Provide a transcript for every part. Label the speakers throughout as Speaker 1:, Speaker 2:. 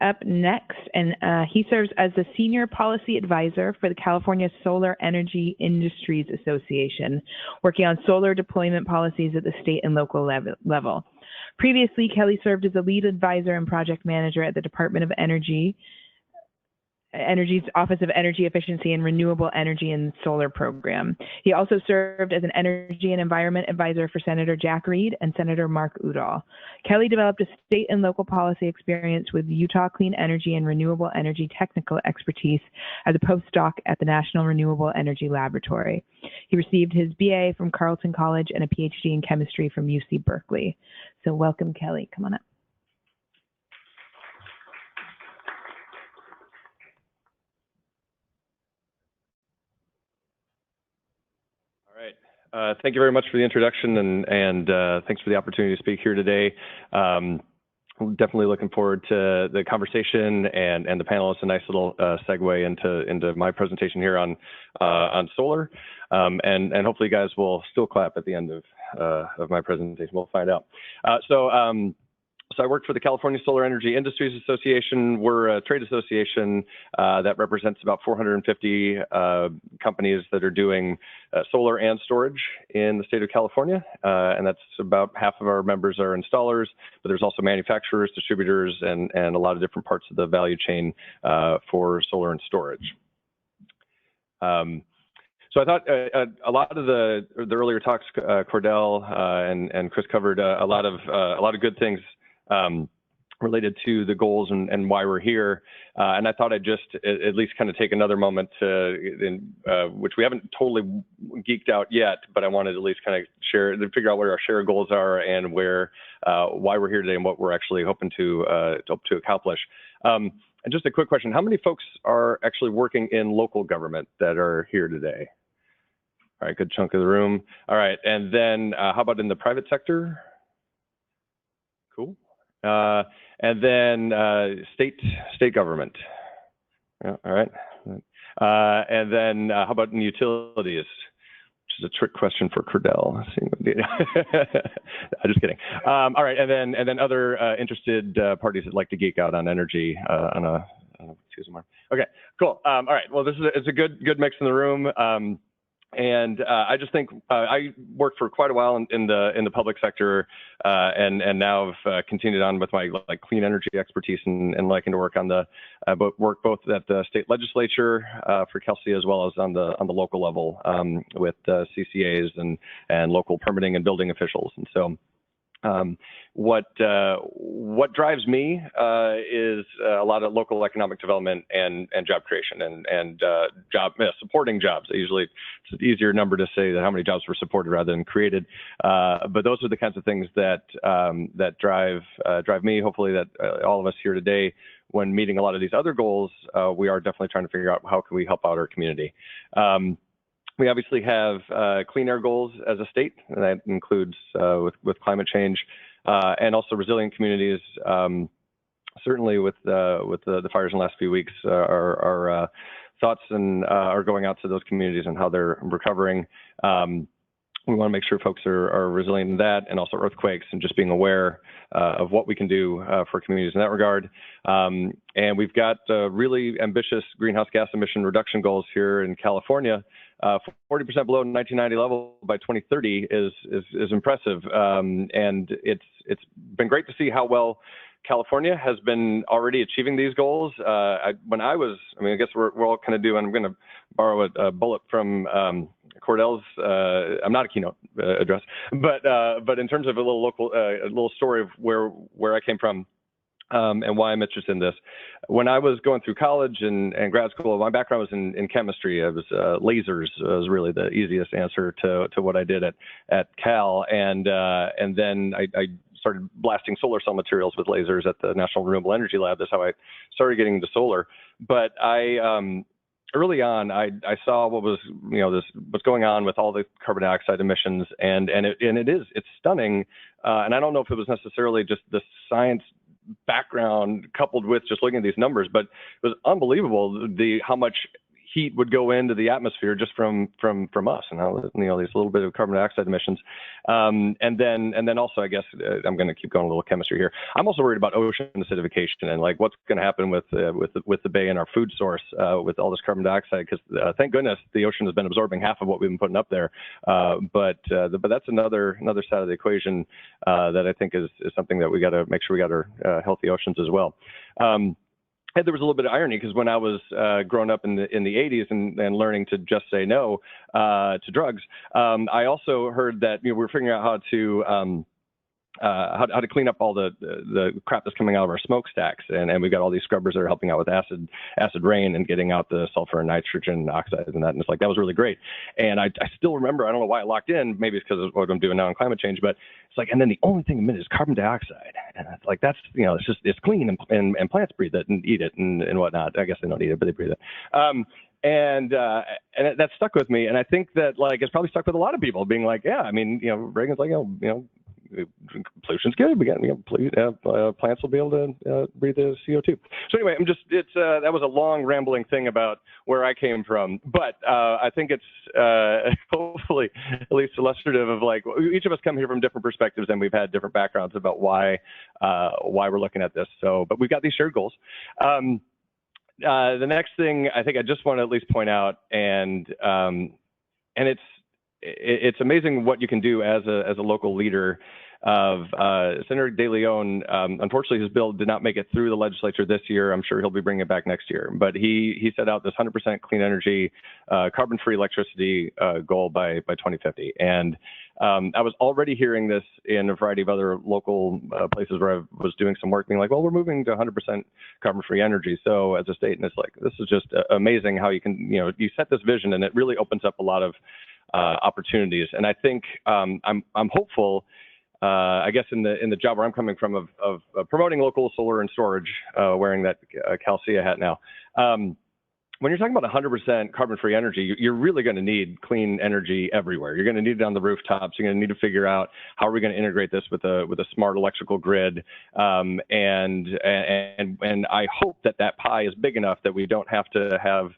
Speaker 1: up next, and he serves as the Senior Policy Advisor for the California Solar Energy Industries Association, working on solar deployment policies at the state and local level. Previously, Kelly served as a lead advisor and project manager at the Department of Energy's Office of Energy Efficiency and Renewable Energy and Solar Program. He also served as an Energy and Environment Advisor for Senator Jack Reed and Senator Mark Udall. Kelly developed a state and local policy experience with Utah Clean Energy and Renewable Energy technical expertise as a postdoc at the National Renewable Energy Laboratory. He received his BA from Carleton College and a PhD in chemistry from UC Berkeley. So welcome, Kelly. Come on up.
Speaker 2: Thank you very much for the introduction, and thanks for the opportunity to speak here today. Definitely looking forward to the conversation and the panel. It's a nice little segue into my presentation here on solar, and hopefully you guys will still clap at the end of my presentation. We'll find out. So I work for the California Solar Energy Industries Association. We're a trade association that represents about 450 companies that are doing solar and storage in the state of California. And that's about half of our members are installers, but there's also manufacturers, distributors, and a lot of different parts of the value chain for solar and storage. So I thought a lot of the earlier talks, Cordell and Chris covered a lot of good things related to the goals and why we're here. And I thought I'd just at least kind of take another moment which we haven't totally geeked out yet, but I wanted to at least kind of figure out what our shared goals are and why we're here today and what we're actually hoping to accomplish. And just a quick question, how many folks are actually working in local government that are here today? All right, good chunk of the room. All right, and then how about in the private sector? Cool. And then state government. Yeah, all right. And then how about in utilities? Which is a trick question for Cordell. I'm just kidding. All right, and then other interested parties that like to geek out on energy on a Tuesday morning. Okay, cool. All right. Well, it's a good mix in the room. And I just think I worked for quite a while in the public sector, and now I've continued on with my clean energy expertise and liking to work on work both at the state legislature for Kelsey as well as on the local level with CCAs and local permitting and building officials. And so what drives me is a lot of local economic development and job creation and supporting jobs. Usually it's an easier number to say that how many jobs were supported rather than created. But those are the kinds of things that drive me. Hopefully that all of us here today, when meeting a lot of these other goals, we are definitely trying to figure out how can we help out our community. We obviously have clean air goals as a state, and that includes with climate change and also resilient communities. Certainly with the fires in the last few weeks, our thoughts are going out to those communities and how they're recovering. We want to make sure folks are resilient in that, and also earthquakes, and just being aware of what we can do for communities in that regard. And we've got really ambitious greenhouse gas emission reduction goals here in California. 40% below 1990 level by 2030 is impressive, and it's been great to see how well California has been already achieving these goals. I guess we're all kind of doing. I'm going to borrow a bullet from Cordell's. I'm not a keynote address, but in terms of a little story of where I came from. And why I'm interested in this. When I was going through college and grad school, my background was in chemistry. It was lasers was really the easiest answer to what I did at Cal. And then I started blasting solar cell materials with lasers at the National Renewable Energy Lab. That's how I started getting into solar. But early on, I saw what was what's going on with all the carbon dioxide emissions, and it's stunning. And I don't know if it was necessarily just the science background coupled with just looking at these numbers, but it was unbelievable how much heat would go into the atmosphere just from us, and how, these little bit of carbon dioxide emissions. And then also, I guess I'm going to keep going a little chemistry here. I'm also worried about ocean acidification and like what's going to happen with the bay and our food source with all this carbon dioxide, because thank goodness the ocean has been absorbing half of what we've been putting up there. But that's another side of the equation that I think is something that we got to make sure we got our healthy oceans as well. And there was a little bit of irony, because when I was growing up in the 80s and learning to just say no to drugs, I also heard that we were figuring out how to clean up all the crap that's coming out of our smokestacks, and we've got all these scrubbers that are helping out with acid rain and getting out the sulfur and nitrogen oxides and that. And it's like, that was really great. And I still remember, I don't know why it locked in, maybe it's because of what I'm doing now in climate change, but it's like, and then the only thing emitted is carbon dioxide. And it's like, that's, it's clean, and plants breathe it and eat it and whatnot. I guess they don't eat it, but they breathe it. And that stuck with me. And I think that like, it's probably stuck with a lot of people being like, yeah, I mean, Reagan's like, pollution's good. We got, plants will be able to breathe the CO2. So anyway, that was a long rambling thing about where I came from, but I think it's hopefully at least illustrative of like, each of us come here from different perspectives, and we've had different backgrounds about why we're looking at this. So, but we've got these shared goals. The next thing I think I just want to at least point out, and it's amazing what you can do as a local leader. Senator De Leon, unfortunately, his bill did not make it through the legislature this year. I'm sure he'll be bringing it back next year. But he set out this 100% clean energy, carbon-free electricity goal by 2050. And I was already hearing this in a variety of other local places where I was doing some work, being like, well, we're moving to 100% carbon-free energy. So as a state, and it's like, this is just amazing how you can, you set this vision, and it really opens up a lot of opportunities. And I think I'm hopeful, I guess in the job where I'm coming from of promoting local solar and storage, wearing that CalCEA hat now. When you're talking about 100% carbon-free energy, you're really going to need clean energy everywhere. You're going to need it on the rooftops. You're going to need to figure out how are we going to integrate this with a smart electrical grid. And I hope that pie is big enough that we don't have to have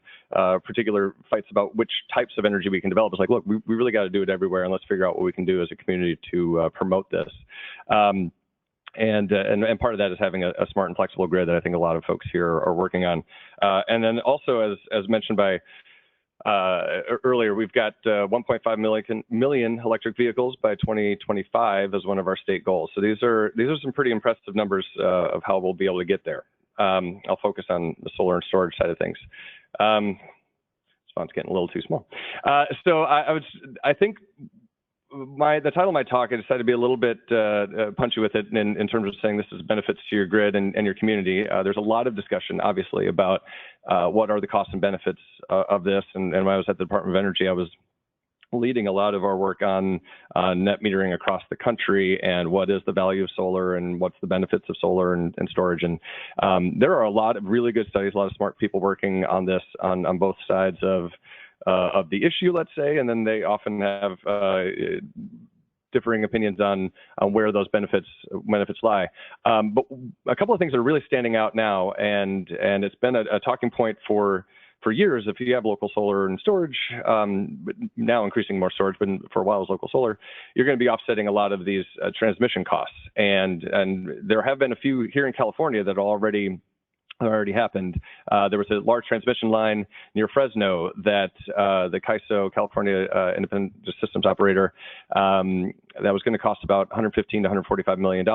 Speaker 2: particular fights about which types of energy we can develop. It's like, look, we really got to do it everywhere, and let's figure out what we can do as a community to promote this. And part of that is having a smart and flexible grid that I think a lot of folks here are working on. And then also, as mentioned by earlier, we've got 1.5 million electric vehicles by 2025 as one of our state goals. So these are some pretty impressive numbers of how we'll be able to get there. I'll focus on the solar and storage side of things. This font's getting a little too small. So I think the title of my talk, I decided to be a little bit punchy with it in terms of saying this is benefits to your grid and your community. There's a lot of discussion, obviously, about what are the costs and benefits of this. And when I was at the Department of Energy, I was leading a lot of our work on net metering across the country, and what is the value of solar and what's the benefits of solar and storage. And there are a lot of really good studies, a lot of smart people working on this on both sides of the issue, let's say, and then they often have differing opinions on where those benefits lie. But a couple of things are really standing out now, and it's been a talking point for years. If you have local solar and storage, but now increasing more storage, but for a while it was local solar, you're going to be offsetting a lot of these transmission costs. And there have been a few here in California that already happened. There was a large transmission line near Fresno that the CAISO, California Independent Systems Operator, that was going to cost about $115 to $145 million,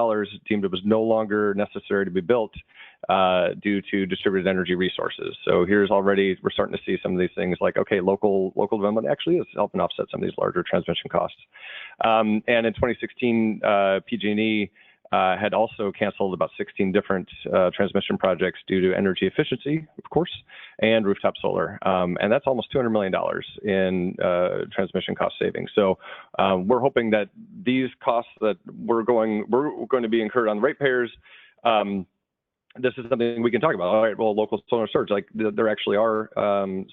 Speaker 2: deemed it was no longer necessary to be built due to distributed energy resources. So we're starting to see some of these things like, okay, local development actually is helping offset some of these larger transmission costs. And in 2016, PG&E had also canceled about 16 different transmission projects due to energy efficiency, of course, and rooftop solar. And that's almost $200 million in transmission cost savings. So we're hoping that these costs that we're going to be incurred on the ratepayers this is something we can talk about. All right, well, local solar storage, like there actually are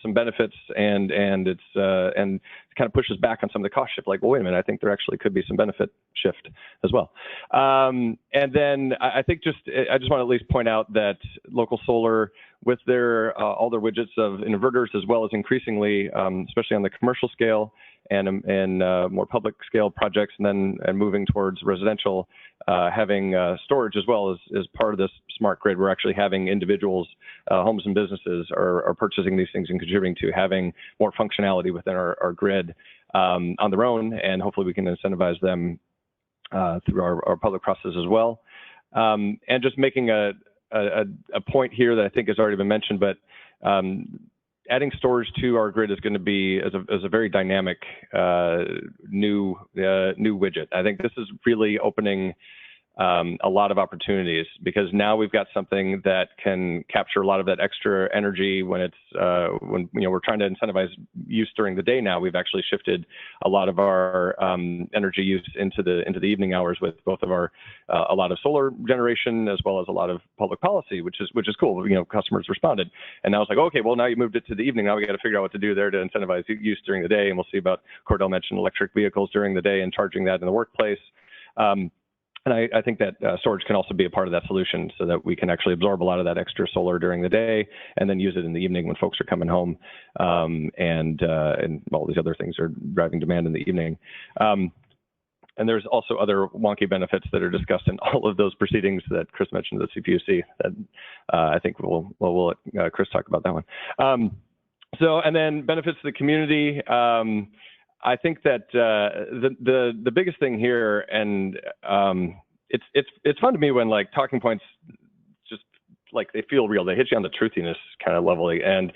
Speaker 2: some benefits, and it kind of pushes back on some of the cost shift. Like, well, wait a minute, I think there actually could be some benefit shift as well. And then I think I just want to at least point out that local solar, with their all their widgets of inverters, as well as increasingly, especially on the commercial scale and more public scale projects, and moving towards residential, having storage as well as part of this smart grid. We're actually having individuals, homes and businesses are purchasing these things and contributing to having more functionality within our grid on their own, and hopefully we can incentivize them through our public process as well. And just making a point here that I think has already been mentioned, but adding storage to our grid is going to be as a very dynamic new widget. I think this is really opening a lot of opportunities, because now we've got something that can capture a lot of that extra energy when it's when we're trying to incentivize use during the day. Now we've actually shifted a lot of our energy use into the evening hours, with both of our a lot of solar generation as well as a lot of public policy, which is cool. Customers responded, and now it's like, okay, well, now you moved it to the evening. Now we got to figure out what to do there to incentivize use during the day. And we'll see about, Cordell mentioned electric vehicles during the day and charging that in the workplace. And I think that storage can also be a part of that solution, so that we can actually absorb a lot of that extra solar during the day and then use it in the evening when folks are coming home, and all these other things are driving demand in the evening. And there's also other wonky benefits that are discussed in all of those proceedings that Chris mentioned at the CPUC. That I think we'll let Chris talk about that one. And then benefits to the community. I think that the biggest thing here, and it's fun to me when like talking points just like they feel real. They hit you on the truthiness kind of level, and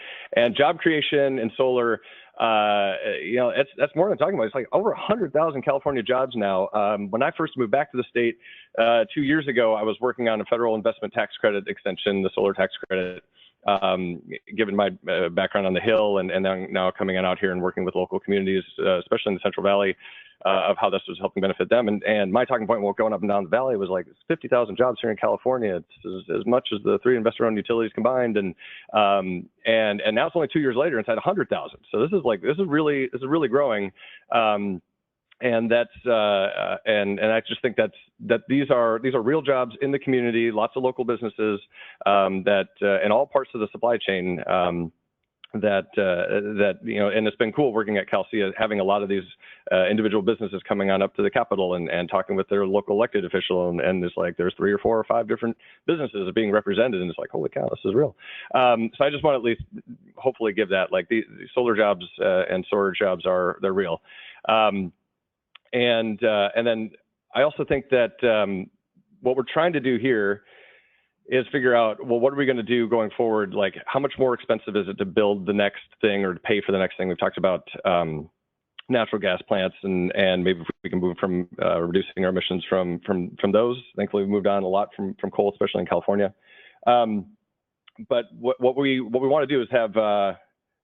Speaker 2: job creation in solar. That's more than talking about. It's like over 100,000 California jobs now. When I first moved back to the state 2 years ago, I was working on a federal investment tax credit extension, the solar tax credit. Given my background on the Hill, and now coming out here and working with local communities, especially in the Central Valley, of how this was helping benefit them. And my talking point while going up and down the valley was like, it's 50,000 jobs here in California. It's as much as the 3 investor-owned utilities combined. And now it's only 2 years later, it's at 100,000. So this is really growing. And that's and I just think that these are real jobs in the community, lots of local businesses that in all parts of the supply chain, that and it's been cool working at CalCia, having a lot of these individual businesses coming on up to the Capitol and talking with their local elected official, and it's like there's 3 or 4 or 5 different businesses being represented, and it's like, holy cow, this is real. So I just want to at least hopefully give that, like the solar jobs and storage jobs they're real. And then I also think that what we're trying to do here is figure out, well, what are we going to do going forward? Like, how much more expensive is it to build the next thing or to pay for the next thing? We've talked about natural gas plants, and maybe if we can move from reducing our emissions from those. Thankfully, we've moved on a lot from coal, especially in California. But what we want to do is have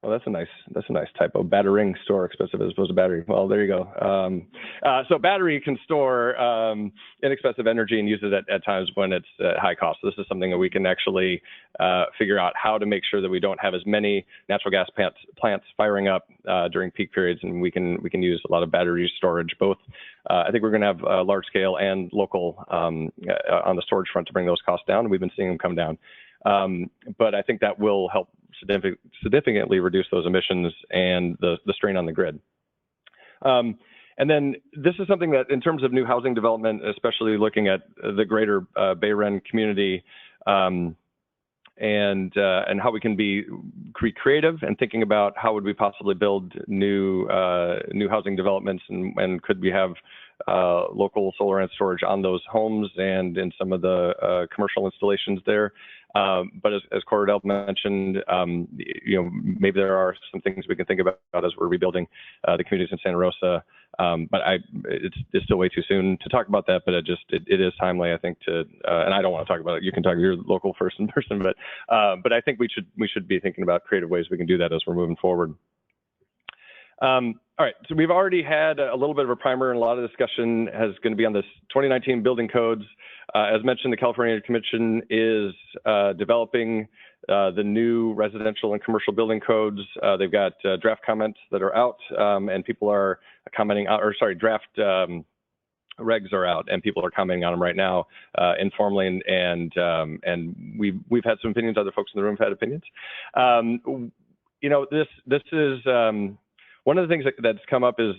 Speaker 2: oh, that's a nice typo. Battering, store expensive as opposed to battery. Well, there you go. So battery can store inexpensive energy and use it at times when it's at high cost. So this is something that we can actually figure out how to make sure that we don't have as many natural gas plants firing up during peak periods, and we can use a lot of battery storage. Both, I think we're going to have large scale and local on the storage front to bring those costs down. And we've been seeing them come down. But I think that will help significantly reduce those emissions and the strain on the grid. And then this is something that, in terms of new housing development, especially looking at the greater BayREN community, and how we can be creative and thinking about how would we possibly build new housing developments, and could we have local solar and storage on those homes and in some of the commercial installations there. But as Cordell mentioned, maybe there are some things we can think about as we're rebuilding the communities in Santa Rosa. But it's still way too soon to talk about that. But it is timely, I think, to and I don't want to talk about it. You can talk to your local person, but I think we should be thinking about creative ways we can do that as we're moving forward. All right, so we've already had a little bit of a primer, and a lot of discussion is going to be on this 2019 building codes. As mentioned, the California Commission is developing the new residential and commercial building codes. They've got draft comments that are out, and people are commenting, or sorry, draft regs are out, and people are commenting on them right now informally, and we've had some opinions. Other folks in the room have had opinions. You know, this is one of the things that's come up is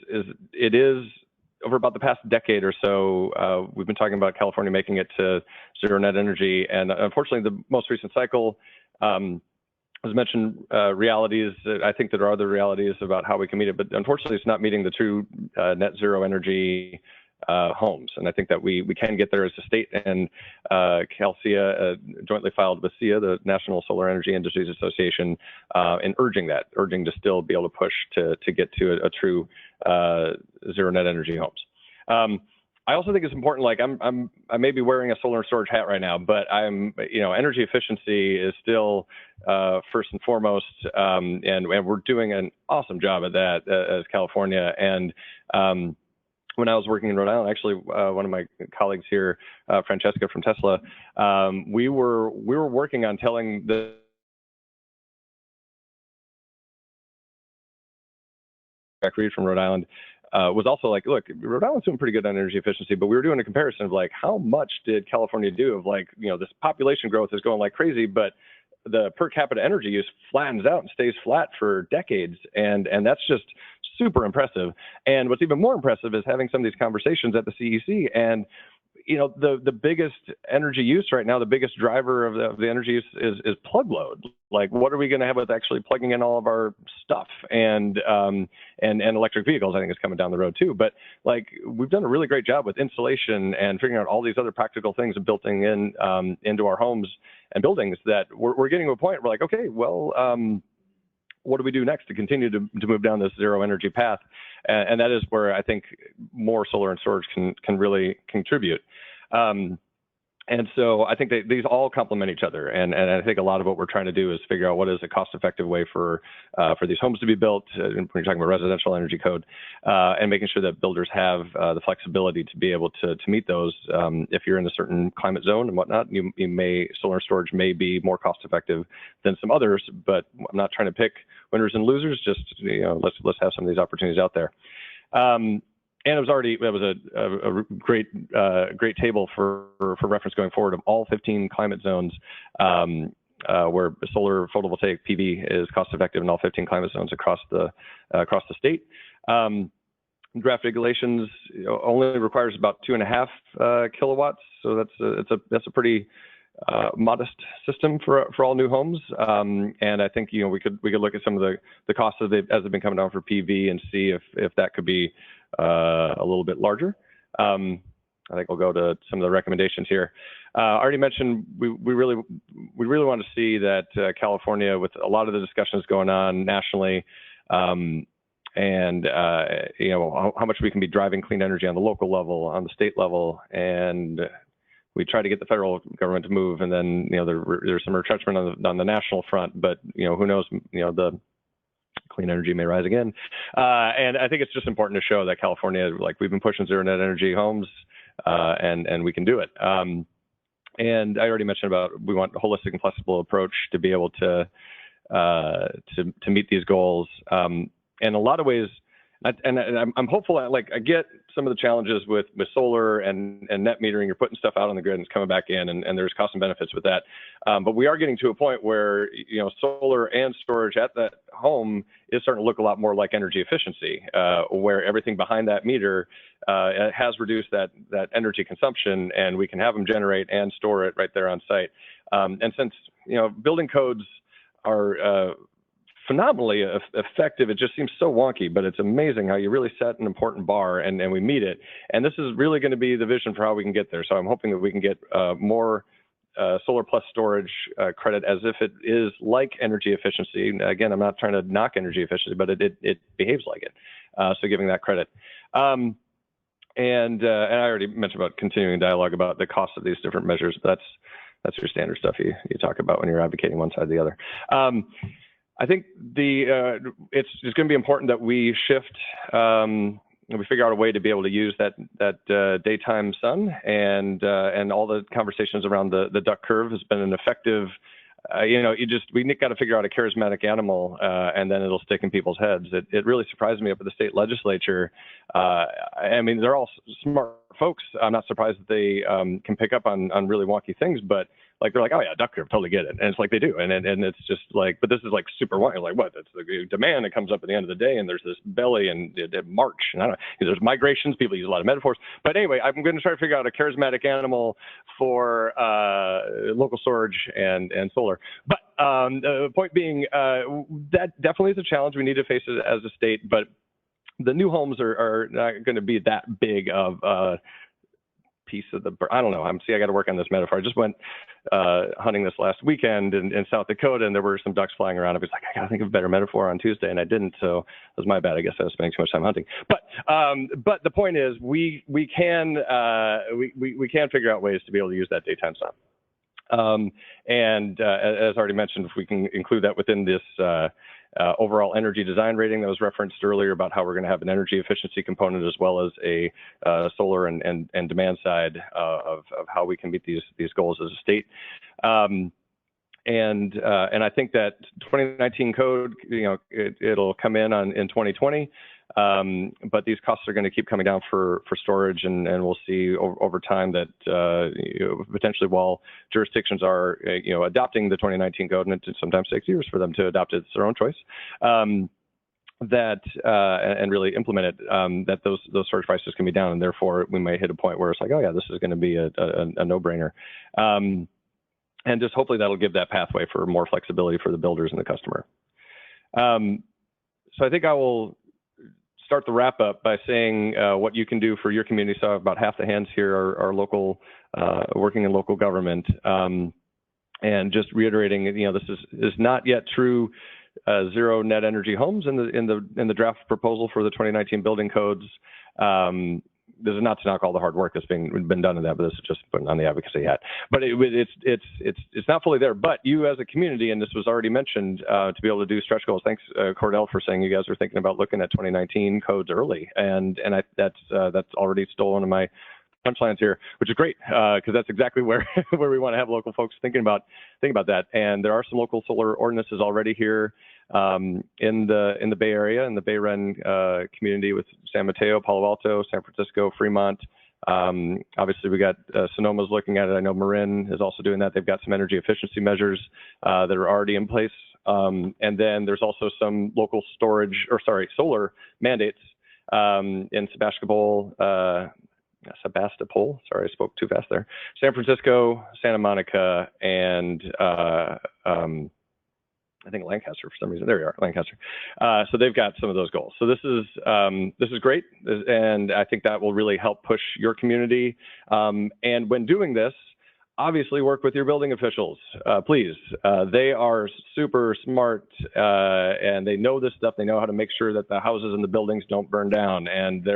Speaker 2: over about the past decade or so, we've been talking about California making it to zero net energy, and unfortunately, the most recent cycle as mentioned, realities. I think there are other realities about how we can meet it, but unfortunately, it's not meeting the true net zero energy homes. And I think that we can get there as a state, and CalSIA jointly filed with SIA, the National Solar Energy Industries Association, in urging to still be able to push to get to a true zero net energy homes. I also think it's important, like I may be wearing a solar and storage hat right now, but energy efficiency is still first and foremost, and we're doing an awesome job at that as California. And when I was working in Rhode Island, actually, one of my colleagues here, Francesca from Tesla, we were working on telling the Jack Reed from Rhode Island was also like, look, Rhode Island's doing pretty good on energy efficiency, but we were doing a comparison of like, how much did California do of like, this population growth is going like crazy, but the per capita energy use flattens out and stays flat for decades. And that's just super impressive. And what's even more impressive is having some of these conversations at the CEC, and the biggest energy use right now, the biggest driver of the energy use is plug load. Like, what are we going to have with actually plugging in all of our stuff? And electric vehicles, I think, is coming down the road too. But like, we've done a really great job with insulation and figuring out all these other practical things and building in into our homes and buildings that we're getting to a point where like, okay, well, what do we do next to continue to move down this zero energy path? And that is where I think more solar and storage can really contribute. And so I think these all complement each other. And I think a lot of what we're trying to do is figure out what is a cost-effective way for these homes to be built, when you're talking about residential energy code, and making sure that builders have the flexibility to be able to meet those. If you're in a certain climate zone and whatnot, solar and storage may be more cost-effective than some others, but I'm not trying to pick winners and losers, just, let's have some of these opportunities out there. And it was a great table for reference going forward of all 15 climate zones where solar photovoltaic PV is cost effective in all 15 climate zones across the state. Draft regulations only requires about 2.5 kilowatts, so that's a pretty modest system for all new homes. And I think we could look at some of the costs as they've been coming down for PV and see if that could be a little bit larger. I think we'll go to some of the recommendations here. I already mentioned we really want to see that California, with a lot of the discussions going on nationally, and how much we can be driving clean energy on the local level, on the state level, and we try to get the federal government to move, and then there's some retrenchment on the national front, but who knows, the clean energy may rise again. And I think it's just important to show that California, like, we've been pushing zero net energy homes, and we can do it. And I already mentioned about we want a holistic and flexible approach to be able to meet these goals. In a lot of ways, and I'm hopeful that, like, I get some of the challenges with solar and net metering. You're putting stuff out on the grid and it's coming back in, and there's cost and benefits with that. But we are getting to a point where solar and storage at that home is starting to look a lot more like energy efficiency, where everything behind that meter has reduced that energy consumption, and we can have them generate and store it right there on site. And since building codes are phenomenally effective, it just seems so wonky, but it's amazing how you really set an important bar and we meet it. And this is really going to be the vision for how we can get there. So I'm hoping that we can get more solar plus storage credit as if it is like energy efficiency. Again, I'm not trying to knock energy efficiency, but it behaves like it. So giving that credit. And I already mentioned about continuing dialogue about the cost of these different measures. But that's your standard stuff you talk about when you're advocating one side or the other. I think it's going to be important that we shift. We figure out a way to be able to use that daytime sun, and all the conversations around the duck curve has been an effective. We got to figure out a charismatic animal, and then it'll stick in people's heads. It really surprised me up at the state legislature. I mean, they're all smart folks. I'm not surprised that they can pick up on really wonky things, but like they're like, oh yeah, duck curve, totally get it, and it's like they do, and it's just like, but this is like super wonky. Like what? It's the demand that comes up at the end of the day, and there's this belly and March, and I don't know. There's migrations. People use a lot of metaphors, but anyway, I'm going to try to figure out a charismatic animal for local storage and solar. But the point being, that definitely is a challenge. We need to face it as a state, but the new homes are not going to be that big of a piece of the, I don't know. I got to work on this metaphor. I just went hunting this last weekend in South Dakota, and there were some ducks flying around. I was like, I got to think of a better metaphor on Tuesday, and I didn't. So it was my bad. I guess I was spending too much time hunting. But the point is, we can figure out ways to be able to use that daytime sun. As already mentioned, if we can include that within this overall energy design rating that was referenced earlier about how we're going to have an energy efficiency component as well as a solar and demand side of how we can meet these goals as a state. And I think that 2019 code, it'll come in 2020. But these costs are going to keep coming down for storage, and we'll see over time that potentially while jurisdictions are adopting the 2019 code, and it sometimes takes years for them to adopt it, it's their own choice, and really implement it, that those storage prices can be down, and therefore we might hit a point where it's like, oh yeah, this is going to be a no-brainer. And just hopefully that'll give that pathway for more flexibility for the builders and the customer. So I think I will start the wrap up by saying what you can do for your community. So about half the hands here are local, working in local government, and just reiterating, this is not yet true zero net energy homes in the draft proposal for the 2019 building codes. This is not to knock all the hard work that's been done in that, but this is just putting on the advocacy hat. But it's not fully there. But you as a community, and this was already mentioned, to be able to do stretch goals. Thanks, Cordell, for saying you guys are thinking about looking at 2019 codes early, and that's already stolen one of my punchlines here, which is great, because that's exactly where we want to have local folks thinking about that. And there are some local solar ordinances already here in the Bay Area, in the BayREN community, with San Mateo, Palo Alto, San Francisco, Fremont. Obviously, we got Sonoma's looking at it. I know Marin is also doing that. They've got some energy efficiency measures that are already in place. And then there's also some local solar mandates in Sebastopol. Sorry, I spoke too fast there. San Francisco, Santa Monica, and I think Lancaster for some reason. There we are, Lancaster. So they've got some of those goals. So this is great, and I think that will really help push your community. And when doing this, obviously work with your building officials, please. They are super smart, and they know this stuff. They know how to make sure that the houses and the buildings don't burn down, and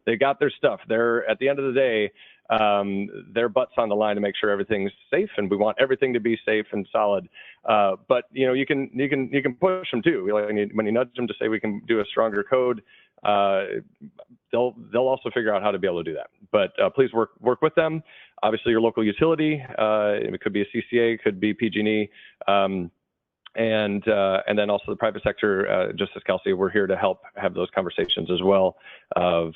Speaker 2: they got their stuff. They're, at the end of the day, their butts on the line to make sure everything's safe, and we want everything to be safe and solid. But you can push them too. When you nudge them to say we can do a stronger code, they'll also figure out how to be able to do that. But please work with them. Obviously, your local utility, it could be a CCA, it could be PG&E, and then also the private sector. Just as Kelsey, we're here to help have those conversations as well of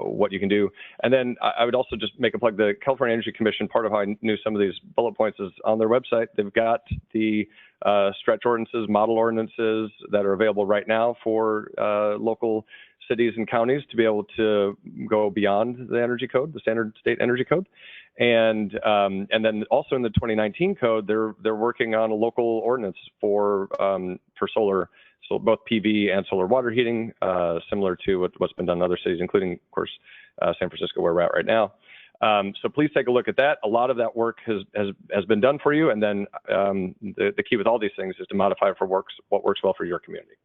Speaker 2: what you can do. And then I would also just make a plug. The California Energy Commission, part of how I knew some of these bullet points is on their website. They've got the stretch ordinances, model ordinances that are available right now for local cities and counties to be able to go beyond the energy code, the standard state energy code. And then also in the 2019 code, they're working on a local ordinance for solar, so both PV and solar water heating, similar to what's been done in other cities, including, of course, San Francisco, where we're at right now. So please take a look at that. A lot of that work has been done for you, and then the key with all these things is to modify for what works well for your community.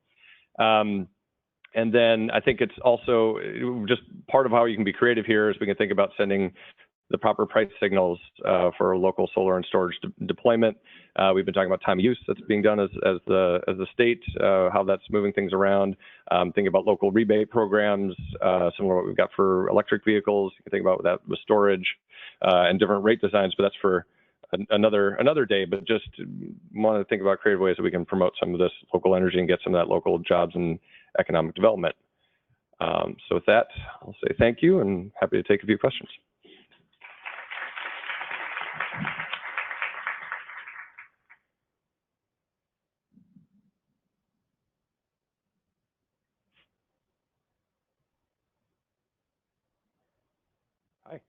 Speaker 2: And then I think it's also just part of how you can be creative here is we can think about sending the proper price signals for local solar and storage deployment. We've been talking about time of use that's being done as the state, how that's moving things around. Thinking about local rebate programs, similar to what we've got for electric vehicles. You can think about that with storage and different rate designs, but that's for another day. But just want to think about creative ways that we can promote some of this local energy and get some of that local jobs and economic development. So with that, I'll say thank you and happy to take a few questions. Hi.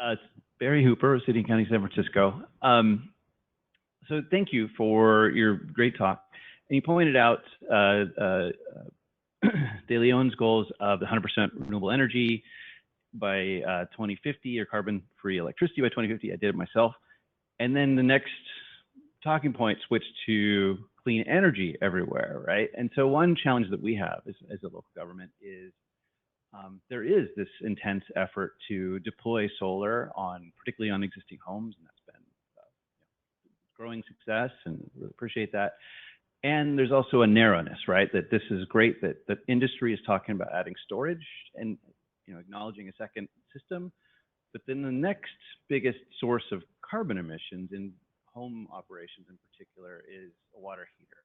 Speaker 3: It's Barry Hooper, City and County, San Francisco. So thank you for your great talk. And you pointed out De Leon's goals of 100% renewable energy by 2050 or carbon-free electricity by 2050. I did it myself. And then the next talking point switched to clean energy everywhere, right? And so one challenge that we have as a local government is there is this intense effort to deploy solar particularly on existing homes, and that's been growing success, and really appreciate that. And there's also a narrowness, right? That this is great that industry is talking about adding storage and acknowledging a second system, but then the next biggest source of carbon emissions in home operations in particular is a water heater.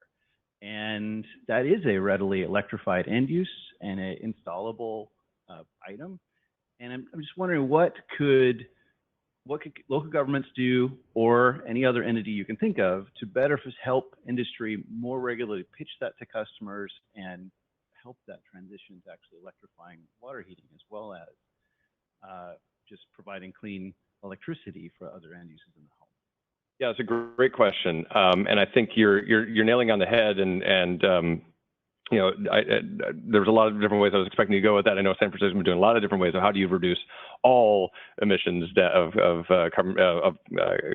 Speaker 3: And that is a readily electrified end use and an installable item. And I'm just wondering what could local governments do, or any other entity you can think of, to better help industry more regularly pitch that to customers and help that transition to actually electrifying water heating, as well as just providing clean electricity for other end uses in the home?
Speaker 2: Yeah, it's a great question, and I think you're nailing on the head. And there's a lot of different ways I was expecting you to go with that. I know San Francisco's been doing a lot of different ways of how do you reduce all emissions of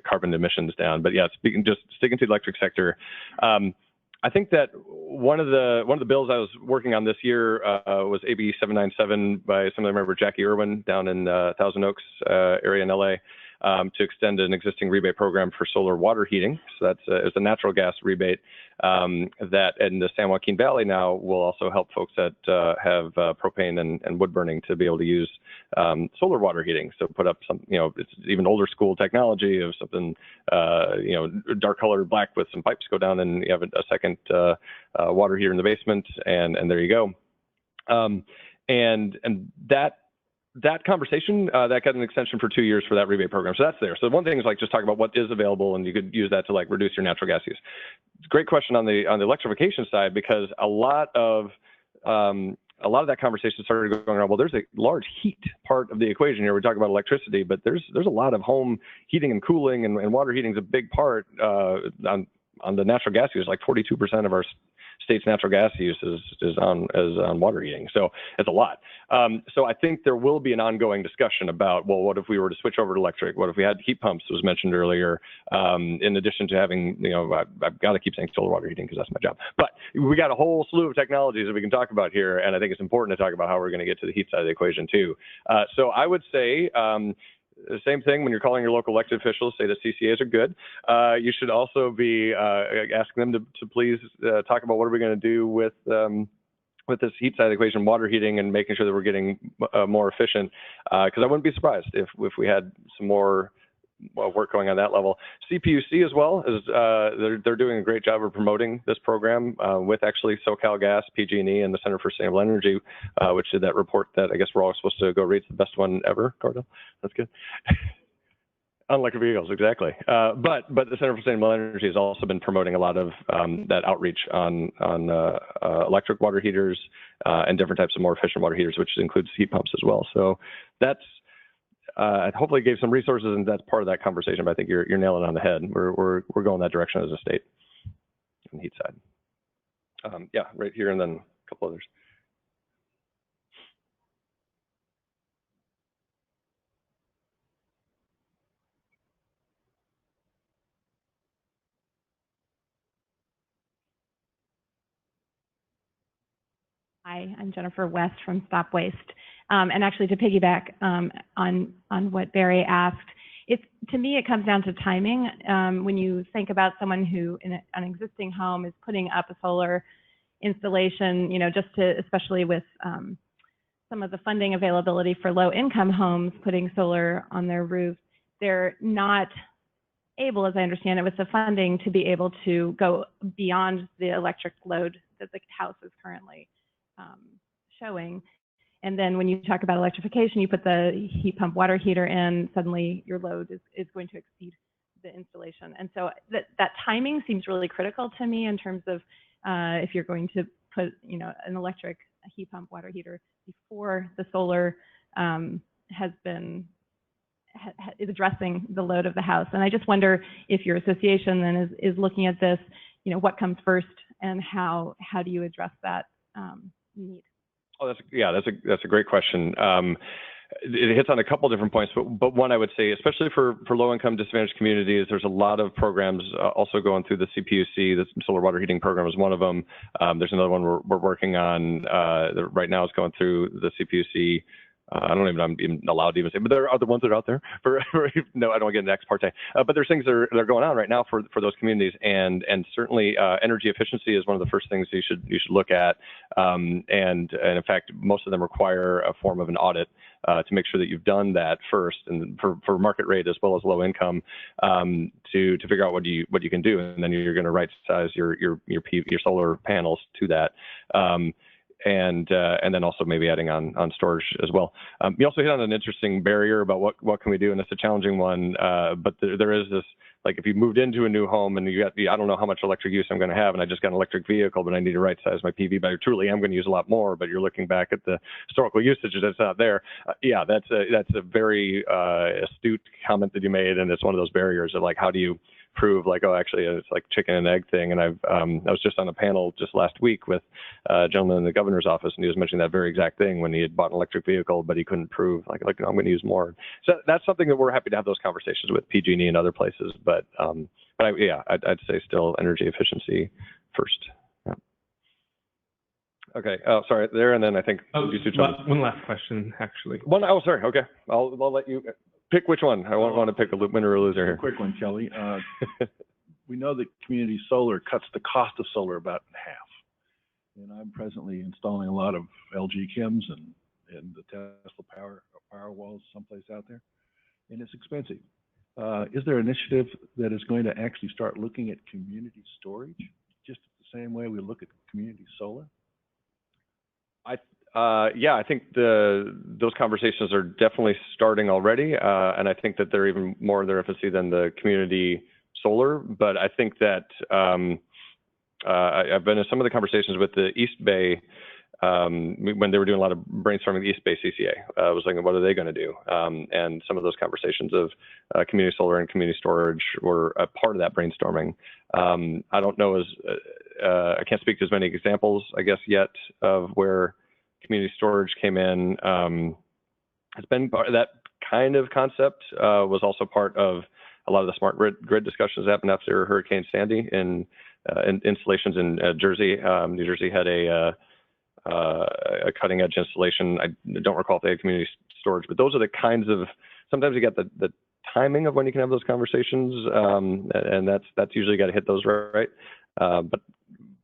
Speaker 2: carbon emissions down. But yeah, sticking to the electric sector, I think that one of the bills I was working on this year was AB 797 by some of them remember Jackie Irwin down in Thousand Oaks area in LA. To extend an existing rebate program for solar water heating. So that's it's a natural gas rebate that in the San Joaquin Valley now will also help folks that have propane and wood burning to be able to use solar water heating. So put up some, it's even older school technology of something, dark colored black with some pipes go down, and you have a second water heater in the basement, and there you go. And that conversation, that got an extension for 2 years for that rebate program. So that's there. So one thing is just talk about what is available, and you could use that to reduce your natural gas use. It's a great question on the electrification side, because a lot of that conversation started going around, well, there's a large heat part of the equation here. We talk about electricity, but there's a lot of home heating and cooling, and water heating is a big part on the natural gas use. 42% of our state's natural gas use is on water heating. So it's a lot. So I think there will be an ongoing discussion about, well, what if we were to switch over to electric? What if we had heat pumps, was mentioned earlier, in addition to having, I've got to keep saying solar water heating because that's my job. But we got a whole slew of technologies that we can talk about here, and I think it's important to talk about how we're going to get to the heat side of the equation too. So I would say, the same thing when you're calling your local elected officials, say that CCAs are good. You should also be asking them to please talk about what are we going to do with this heat side of the equation, water heating, and making sure that we're getting more efficient. Because I wouldn't be surprised if we had some more work going on that level. CPUC as well is they're doing a great job of promoting this program with actually SoCal Gas, PG&E, and the Center for Sustainable Energy, which did that report that I guess we're all supposed to go read. It's the best one ever, Cardell. That's good. On electric vehicles, exactly. But the Center for Sustainable Energy has also been promoting a lot of that outreach on electric water heaters and different types of more efficient water heaters, which includes heat pumps as well. So that's hopefully gave some resources, and that's part of that conversation. But I think you're nailing it on the head. We're going that direction as a state on the heat side. Yeah, right here, and then a couple others.
Speaker 4: Hi, I'm Jennifer West from Stop Waste. And actually, to piggyback on what Barry asked, to me, it comes down to timing. When you think about someone who in an existing home is putting up a solar installation, especially with some of the funding availability for low-income homes putting solar on their roof, they're not able, as I understand it, with the funding to be able to go beyond the electric load that the house is currently showing. And then when you talk about electrification, you put the heat pump water heater in, suddenly your load is going to exceed the installation. And so that timing seems really critical to me in terms of if you're going to put an electric heat pump water heater before the solar is addressing the load of the house. And I just wonder if your association then is looking at this, what comes first and how do you address that need?
Speaker 2: Oh, that's a great question. It hits on a couple different points, but one I would say, especially for low-income disadvantaged communities, there's a lot of programs also going through the CPUC. The solar water heating program is one of them. There's another one we're working on that right now is going through the CPUC. I don't even know I'm even allowed to even say, but there are other ones that are out there. No, I don't want to get into ex parte. But there's things that are going on right now for those communities, and certainly energy efficiency is one of the first things you should look at. And in fact, most of them require a form of an audit to make sure that you've done that first, and for market rate as well as low income, to figure out what you can do, and then you're going to right size your solar panels to that. And then also maybe adding on storage as well. You also hit on an interesting barrier about what can we do, and it's a challenging one. But there is this, like, if you moved into a new home and I don't know how much electric use I'm going to have, and I just got an electric vehicle, but I need to right size my PV, but I truly am going to use a lot more. But you're looking back at the historical usage that's not there. That's a very astute comment that you made, and it's one of those barriers of, like, how do you prove, like, oh, actually it's like chicken and egg thing. And I was just on a panel just last week with a gentleman in the governor's office, and he was mentioning that very exact thing when he had bought an electric vehicle, but he couldn't prove, like no, I'm going to use more. So that's something that we're happy to have those conversations with PG&E and other places. But I'd say still energy efficiency first. Yeah. Okay. Oh, sorry. There, and then I think
Speaker 5: one last question, actually.
Speaker 2: Sorry. Okay. I'll let you pick which one. I want to pick a winner or loser here.
Speaker 6: Quick one, Kelly. We know that community solar cuts the cost of solar about in half. And I'm presently installing a lot of LG Chems and the Tesla power walls someplace out there, and it's expensive. Is there an initiative that is going to actually start looking at community storage, just the same way we look at community solar?
Speaker 2: I think those conversations are definitely starting already, and I think that they're even more in their infancy than the community solar. But I think that I've been in some of the conversations with the East Bay when they were doing a lot of brainstorming. The East Bay CCA was like, what are they going to do? And some of those conversations of community solar and community storage were a part of that brainstorming. I don't know I can't speak to as many examples, I guess, yet of where community storage came in. It's been part of that kind of concept, was also part of a lot of the smart grid discussions that happened after Hurricane Sandy in installations in Jersey. New Jersey had a cutting edge installation. I don't recall if they had community storage, but those are the kinds of, sometimes you get the timing of when you can have those conversations, and that's usually got to hit those right.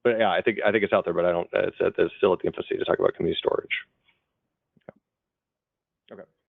Speaker 2: But yeah, I think it's out there, but it's still at the infancy to talk about community storage.